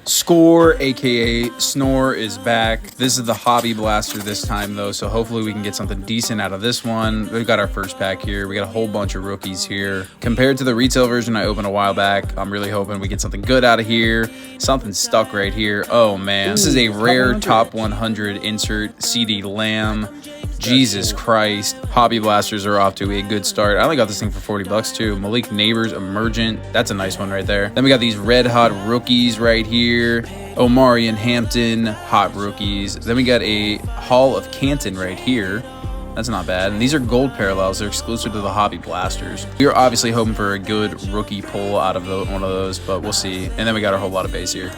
Score, aka Snore, is back. This is the Hobby Blaster this time though, so hopefully we can get something decent out of this one. We've got our first pack here. We got a whole bunch of rookies here. Compared to the retail version I opened a while back, I'm really hoping we get something good out of here. Something stuck right here. Oh man, this is a rare top 100 insert CeeDee Lamb. Jesus Christ. Hobby Blasters are off to a good start. I only got this thing for 40 bucks too. Malik Neighbors, Emergent. That's a nice one right there. Then we got these red hot rookies right here. Omari and Hampton, hot rookies. Then we got a Hall of Canton right here. That's not bad. And these are gold parallels. They're exclusive to the Hobby Blasters. We are obviously hoping for a good rookie pull out of one of those, but we'll see. And then we got a whole lot of base here.